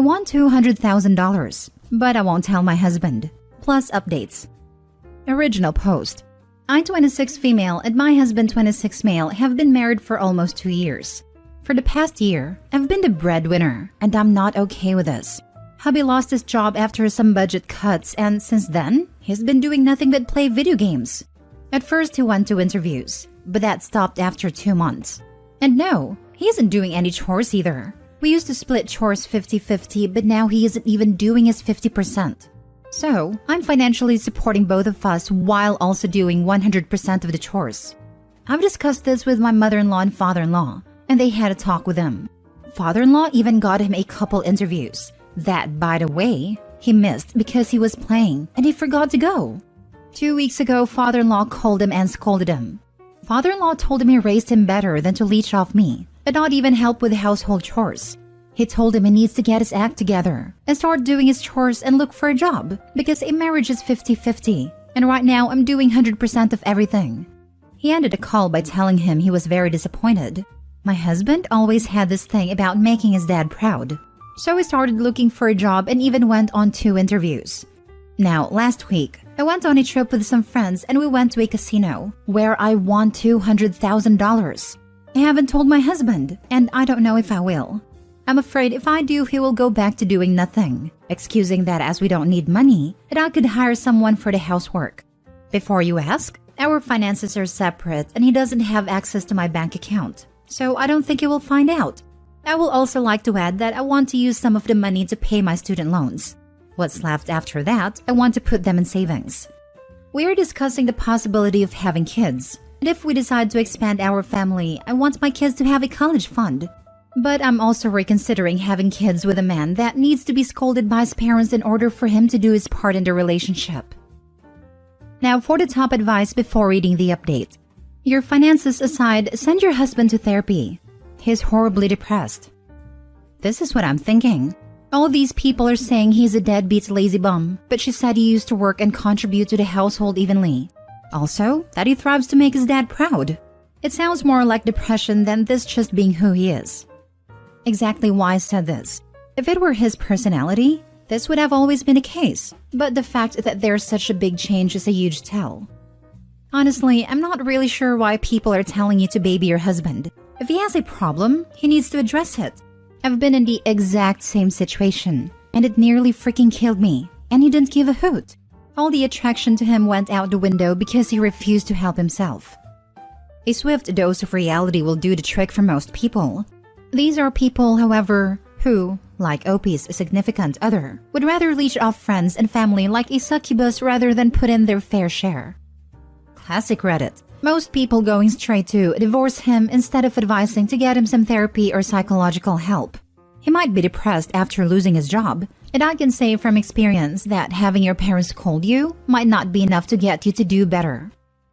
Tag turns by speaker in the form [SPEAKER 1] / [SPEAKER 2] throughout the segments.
[SPEAKER 1] want $200,000, but I won't tell my husband. Plus updates. Original post. I, 26 female, and my husband, 26 male, have been married for almost 2 years. For the past year, I've been the breadwinner, and I'm not okay with this. Hubby lost his job after some budget cuts, and since then, he's been doing nothing but play video games. At first, he went to interviews, but that stopped after 2 months. And no, he isn't doing any chores either. We used to split chores 50-50, but now he isn't even doing his 50%. So, I'm financially supporting both of us while also doing 100% of the chores. I've discussed this with my mother-in-law and father-in-law, and they had a talk with him. Father-in-law even got him a couple interviews. That, by the way, he missed because he was playing and he forgot to go. 2 weeks ago, father-in-law called him and scolded him. Father-in-law told him he raised him better than to leech off me and not even help with household chores. He told him he needs to get his act together and start doing his chores and look for a job because a marriage is 50-50, and right now I'm doing 100% of everything. He ended the call by telling him he was very disappointed. My husband always had this thing about making his dad proud. So he started looking for a job and even went on 2 interviews. Now, last week, I went on a trip with some friends and we went to a casino where I won $200,000. I haven't told my husband, and I don't know if I will. I'm afraid if I do, he will go back to doing nothing, excusing that as we don't need money, that I could hire someone for the housework. Before you ask, our finances are separate and he doesn't have access to my bank account, so I don't think he will find out. I will also like to add that I want to use some of the money to pay my student loans. What's left after that, I want to put them in savings. We are discussing the possibility of having kids, and if we decide to expand our family, I want my kids to have a college fund. But I'm also reconsidering having kids with a man that needs to be scolded by his parents in order for him to do his part in the relationship. Now for the top advice before reading the update. Your finances aside, send your husband to therapy. He's horribly depressed. This is what I'm thinking. All these people are saying he's a deadbeat lazy bum, but she said he used to work and contribute to the household evenly. Also, that he thrives to make his dad proud. It sounds more like depression than this just being who he is. Exactly why I said this. If it were his personality, this would have always been the case, but the fact that there's such a big change is a huge tell. Honestly, I'm not really sure why people are telling you to baby your husband. If he has a problem, he needs to address it. I've been in the exact same situation, and it nearly freaking killed me, and he didn't give a hoot. All the attraction to him went out the window because he refused to help himself. A swift dose of reality will do the trick for most people. These are people, however, who, like Opie's significant other, would rather leech off friends and family like a succubus rather than put in their fair share. Classic Reddit. Most people going straight to divorce him instead of advising to get him some therapy or psychological help. He might be depressed after losing his job, and I can say from experience that having your parents scold you might not be enough to get you to do better.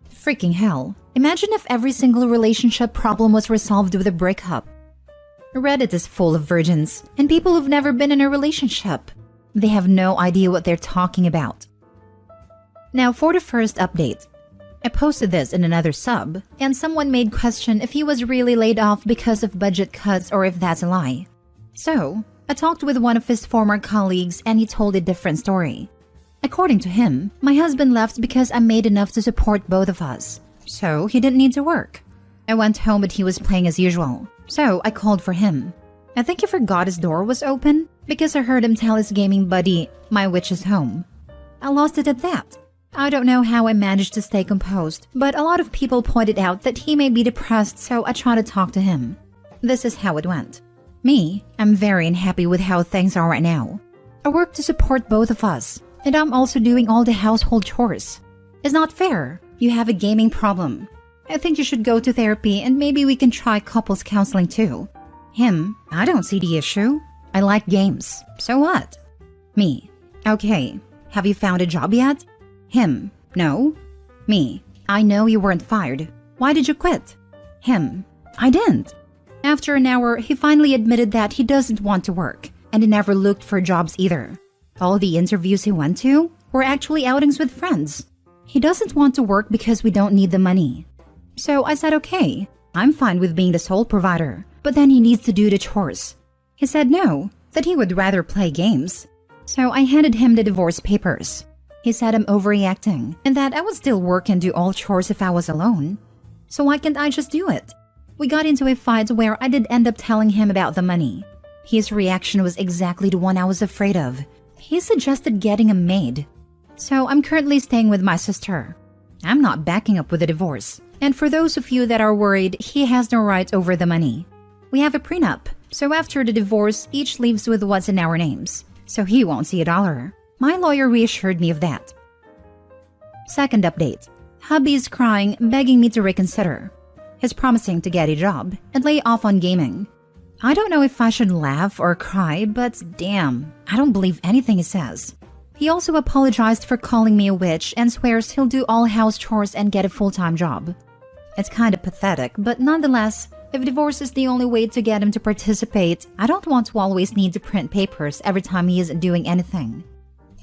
[SPEAKER 1] Freaking hell. Imagine if every single relationship problem was resolved with a breakup. Reddit is full of virgins and people who've never been in a relationship. They have no idea what they're talking about. Now for the first update. I posted this in another sub, and someone made question if he was really laid off because of budget cuts or if that's a lie. So, I talked with one of his former colleagues and he told a different story. According to him, my husband left because I made enough to support both of us, so he didn't need to work. I went home but he was playing as usual, so I called for him. I think he forgot his door was open because I heard him tell his gaming buddy, "My witch is home." I lost it at that. I don't know how I managed to stay composed, but a lot of people pointed out that he may be depressed, so I tried to talk to him. This is how it went. Me, I'm very unhappy with how things are right now. I work to support both of us, and I'm also doing all the household chores. It's not fair. You have a gaming problem. I think you should go to therapy and maybe we can try couples counseling too. Him, I don't see the issue. I like games. So what? Me, okay. Have you found a job yet? Him, no. Me, I know you weren't fired. Why did you quit? Him, I didn't. After an hour, he finally admitted that he doesn't want to work, and he never looked for jobs either. All the interviews he went to were actually outings with friends. He doesn't want to work because we don't need the money. So I said, okay, I'm fine with being the sole provider, but then he needs to do the chores. He said no, that he would rather play games. So I handed him the divorce papers. He said I'm overreacting and that I would still work and do all chores if I was alone. So why can't I just do it? We got into a fight where I did end up telling him about the money. His reaction was exactly the one I was afraid of. He suggested getting a maid. So I'm currently staying with my sister. I'm not backing up with a divorce. And for those of you that are worried, he has no right over the money. We have a prenup, so after the divorce, each leaves with what's in our names. So he won't see a dollar. My lawyer reassured me of that. Second update. Hubby is crying, begging me to reconsider. He's promising to get a job and lay off on gaming. I don't know if I should laugh or cry, but damn, I don't believe anything he says. He also apologized for calling me a witch and swears he'll do all house chores and get a full-time job. It's kind of pathetic, but nonetheless, if divorce is the only way to get him to participate, I don't want to always need to print papers every time he isn't doing anything.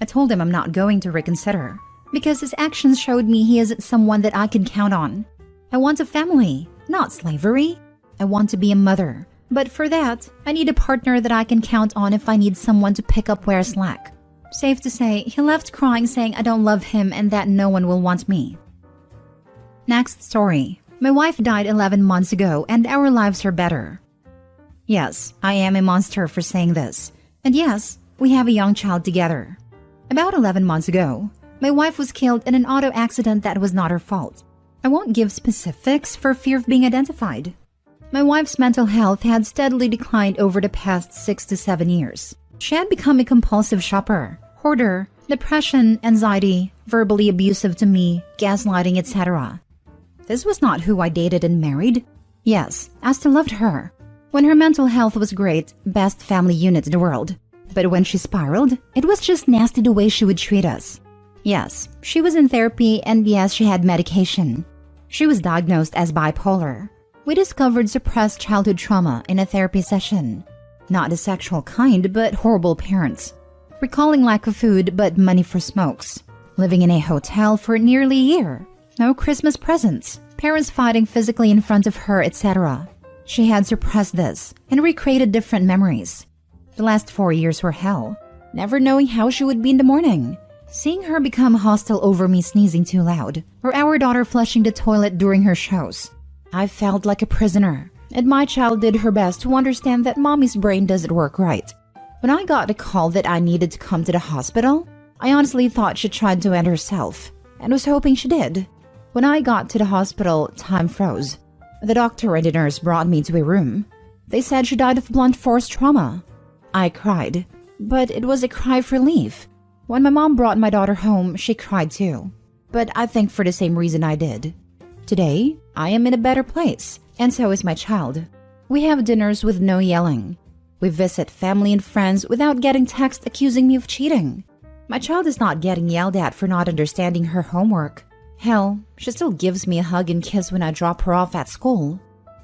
[SPEAKER 1] I told him I'm not going to reconsider, because his actions showed me he isn't someone that I can count on. I want a family, not slavery. I want to be a mother, but for that, I need a partner that I can count on if I need someone to pick up where I slack. Safe to say, he left crying saying I don't love him and that no one will want me. Next story. My wife died 11 months ago and our lives are better. Yes, I am a monster for saying this. And yes, we have a young child together. About 11 months ago, my wife was killed in an auto accident that was not her fault. I won't give specifics for fear of being identified. My wife's mental health had steadily declined over the past 6 to 7 years. She had become a compulsive shopper, hoarder, depression, anxiety, verbally abusive to me, gaslighting, etc. This was not who I dated and married. Yes, I still loved her. When her mental health was great, best family unit in the world. But when she spiraled, it was just nasty the way she would treat us. Yes, she was in therapy and yes, she had medication. She was diagnosed as bipolar. We discovered suppressed childhood trauma in a therapy session. Not the sexual kind, but horrible parents. Recalling lack of food, but money for smokes. Living in a hotel for nearly a year. No Christmas presents. Parents fighting physically in front of her, etc. She had suppressed this and recreated different memories. The last 4 years were hell. Never knowing how she would be in the morning. Seeing her become hostile over me sneezing too loud. Or our daughter flushing the toilet during her shows. I felt like a prisoner. And my child did her best to understand that mommy's brain doesn't work right. When I got a call that I needed to come to the hospital, I honestly thought she tried to end herself, and was hoping she did. When I got to the hospital, time froze. The doctor and the nurse brought me to a room. They said she died of blunt force trauma. I cried, but it was a cry of relief. When my mom brought my daughter home, she cried too. But I think for the same reason I did. Today, I am in a better place, and so is my child. We have dinners with no yelling. We visit family and friends without getting text accusing me of cheating. My child is not getting yelled at for not understanding her homework. Hell, she still gives me a hug and kiss when I drop her off at school.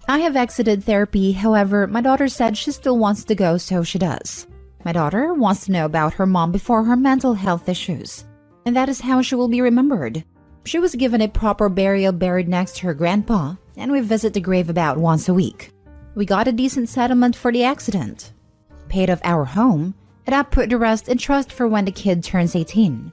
[SPEAKER 1] I have exited therapy, however, my daughter said she still wants to go, so she does. My daughter wants to know about her mom before her mental health issues, and that is how she will be remembered. She was given a proper burial buried next to her grandpa, and we visit the grave about once a week. We got a decent settlement for the accident. Paid off our home, and I put the rest in trust for when the kid turns 18.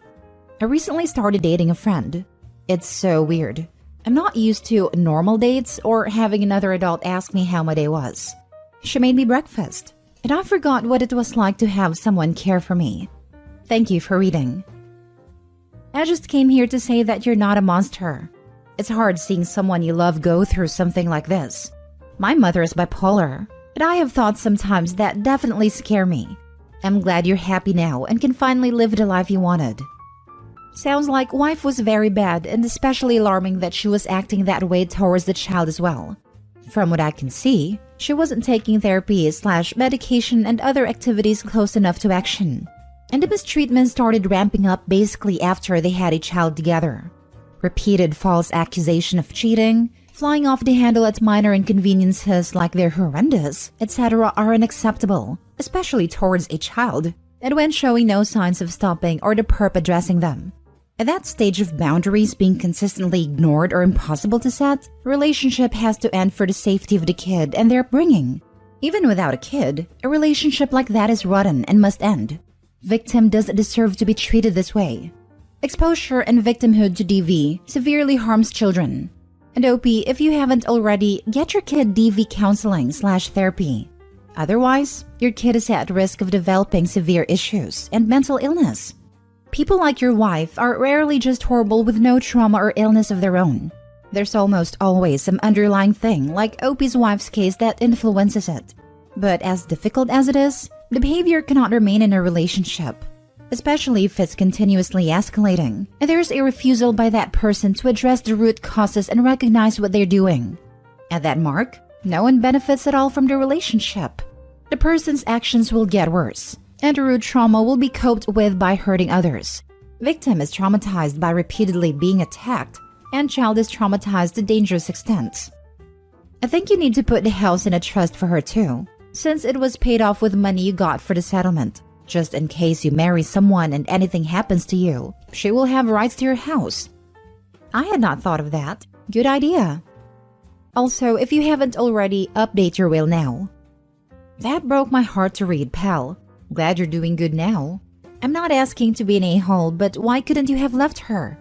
[SPEAKER 1] I recently started dating a friend. It's so weird. I'm not used to normal dates or having another adult ask me how my day was. She made me breakfast, and I forgot what it was like to have someone care for me. Thank you for reading. I just came here to say that you're not a monster. It's hard seeing someone you love go through something like this. My mother is bipolar, but I have thoughts sometimes that definitely scare me. I'm glad you're happy now and can finally live the life you wanted. Sounds like wife was very bad and especially alarming that she was acting that way towards the child as well. From what I can see, she wasn't taking therapy/medication and other activities close enough to action. And the mistreatment started ramping up basically after they had a child together. Repeated false accusation of cheating, flying off the handle at minor inconveniences like they're horrendous, etc. are unacceptable, especially towards a child, and when showing no signs of stopping or the perp addressing them. At that stage of boundaries being consistently ignored or impossible to set, relationship has to end for the safety of the kid and their upbringing. Even without a kid, a relationship like that is rotten and must end. Victim doesn't deserve to be treated this way. Exposure and victimhood to DV severely harms children. And OP, if you haven't already, get your kid DV counseling/therapy. Otherwise, your kid is at risk of developing severe issues and mental illness. People like your wife are rarely just horrible with no trauma or illness of their own. There's almost always some underlying thing, like OP's wife's case, that influences it. But as difficult as it is, the behavior cannot remain in a relationship, especially if it's continuously escalating, and there's a refusal by that person to address the root causes and recognize what they're doing. At that mark, no one benefits at all from the relationship. The person's actions will get worse, and the root trauma will be coped with by hurting others. Victim is traumatized by repeatedly being attacked, and child is traumatized to dangerous extents. I think you need to put the house in a trust for her too, since it was paid off with money you got for the settlement. Just in case you marry someone and anything happens to you, she will have rights to your house. I had not thought of that. Good idea. Also, if you haven't already, update your will now. That broke my heart to read, pal. Glad you're doing good now. I'm not asking to be an a-hole, but why couldn't you have left her?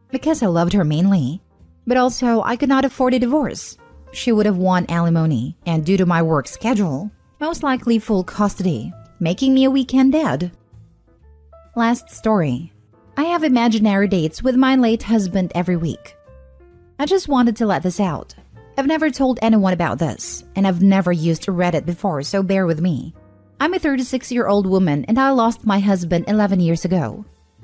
[SPEAKER 1] Because I loved her mainly. But also, I could not afford a divorce. She would have won alimony, and due to my work schedule, most likely full custody, making me a weekend dad. Last story. I have imaginary dates with my late husband every week. I just wanted to let this out. I've never told anyone about this, and I've never used Reddit before, so bear with me. I'm a 36-year-old woman, and I lost my husband 11 years ago.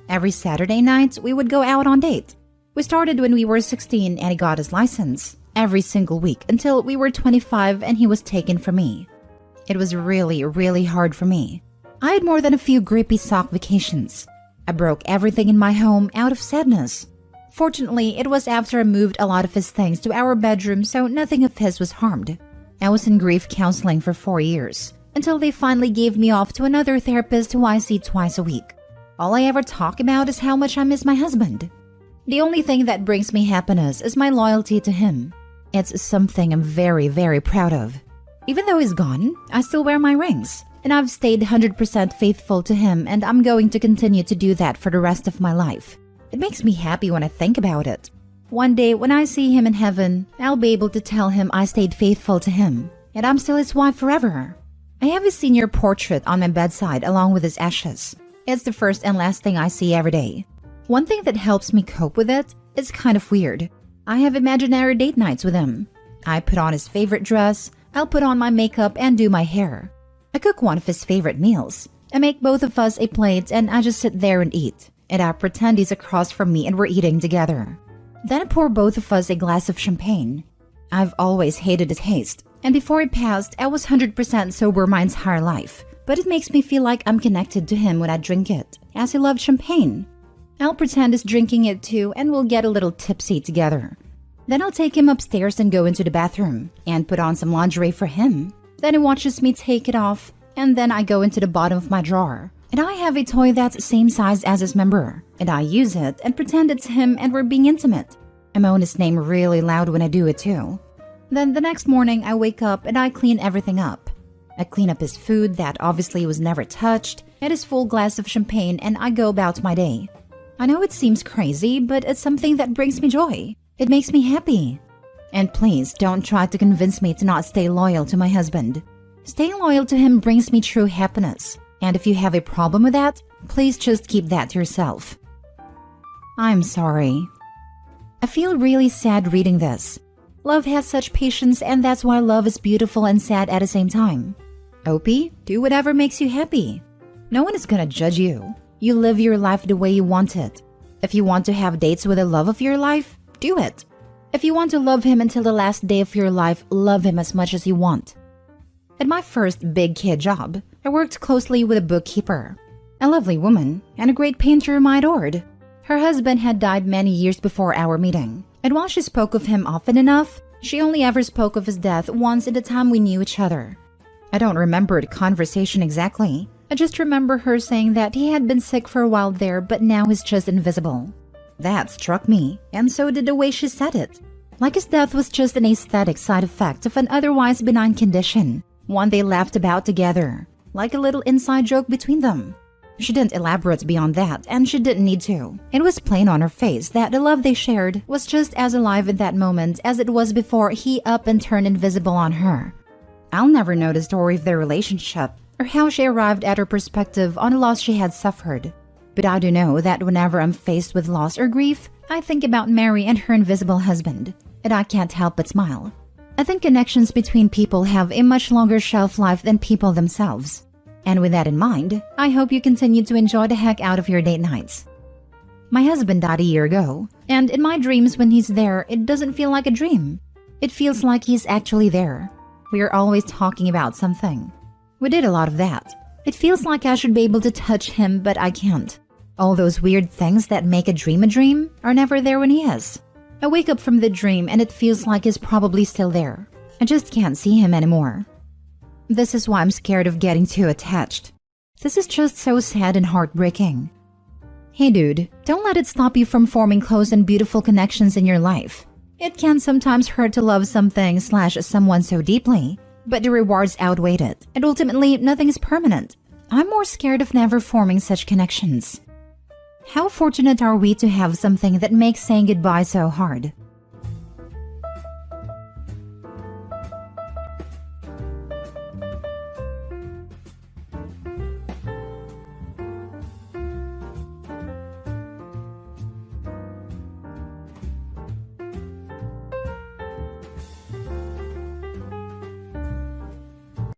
[SPEAKER 1] Every Saturday night, we would go out on date. We started when we were 16 and he got his license, every single week until we were 25 and he was taken from me. It was really, really hard for me. I had more than a few grippy sock vacations. I broke everything in my home out of sadness. Fortunately, it was after I moved a lot of his things to our bedroom, so nothing of his was harmed. I was in grief counseling for 4 years, until they finally gave me off to another therapist who I see twice a week. All I ever talk about is how much I miss my husband. The only thing that brings me happiness is my loyalty to him. It's something I'm very, very proud of. Even though he's gone, I still wear my rings, and I've stayed 100% faithful to him, and I'm going to continue to do that for the rest of my life. It makes me happy when I think about it. One day, when I see him in heaven, I'll be able to tell him I stayed faithful to him, and I'm still his wife forever. I have his senior portrait on my bedside along with his ashes. It's the first and last thing I see every day. One thing that helps me cope with it is kind of weird. I have imaginary date nights with him. I put on his favorite dress, I'll put on my makeup and do my hair. I cook one of his favorite meals. I make both of us a plate and I just sit there and eat. And I pretend he's across from me and we're eating together. Then I pour both of us a glass of champagne. I've always hated the taste, and before it passed, I was 100% sober my entire life. But it makes me feel like I'm connected to him when I drink it, as he loved champagne. I'll pretend he's drinking it too, and we'll get a little tipsy together. Then I'll take him upstairs and go into the bathroom, and put on some lingerie for him. Then he watches me take it off, and then I go into the bottom of my drawer. And I have a toy that's the same size as his member, and I use it and pretend it's him and we're being intimate. I moan his name really loud when I do it too. Then the next morning I wake up and I clean everything up. I clean up his food that obviously was never touched, and his full glass of champagne, and I go about my day. I know it seems crazy, but it's something that brings me joy. It makes me happy. And please don't try to convince me to not stay loyal to my husband. Staying loyal to him brings me true happiness. And if you have a problem with that, please just keep that to yourself. I'm sorry. I feel really sad reading this. Love has such patience, and that's why love is beautiful and sad at the same time. Opie, do whatever makes you happy. No one is gonna judge you. You live your life the way you want it. If you want to have dates with the love of your life, do it. If you want to love him until the last day of your life, love him as much as you want. At my first big kid job, I worked closely with a bookkeeper, a lovely woman, and a great painter whom I adored. Her husband had died many years before our meeting, and while she spoke of him often enough, she only ever spoke of his death once in the time we knew each other. I don't remember the conversation exactly. I just remember her saying that he had been sick for a while there, but now he's just invisible. That struck me, and so did the way she said it. Like his death was just an aesthetic side effect of an otherwise benign condition. one they laughed about together, like a little inside joke between them. She didn't elaborate beyond that, and she didn't need to. It was plain on her face that the love they shared was just as alive in that moment as it was before he up and turned invisible on her. I'll never know the story of their relationship or how she arrived at her perspective on the loss she had suffered. But I do know that whenever I'm faced with loss or grief, I think about Mary and her invisible husband, and I can't help but smile. I think connections between people have a much longer shelf life than people themselves. And with that in mind, I hope you continue to enjoy the heck out of your date nights. My husband died a year ago, and in my dreams when he's there, it doesn't feel like a dream. It feels like he's actually there. We are always talking about something. We did a lot of that. It feels like I should be able to touch him, but I can't. All those weird things that make a dream are never there when he is. I wake up from the dream and it feels like he's probably still there. I just can't see him anymore. This is why I'm scared of getting too attached. This is just so sad and heartbreaking. Hey dude, don't let it stop you from forming close and beautiful connections in your life. It can sometimes hurt to love something/someone so deeply, but the rewards outweigh it, and ultimately nothing is permanent. I'm more scared of never forming such connections. How fortunate are we to have something that makes saying goodbye so hard?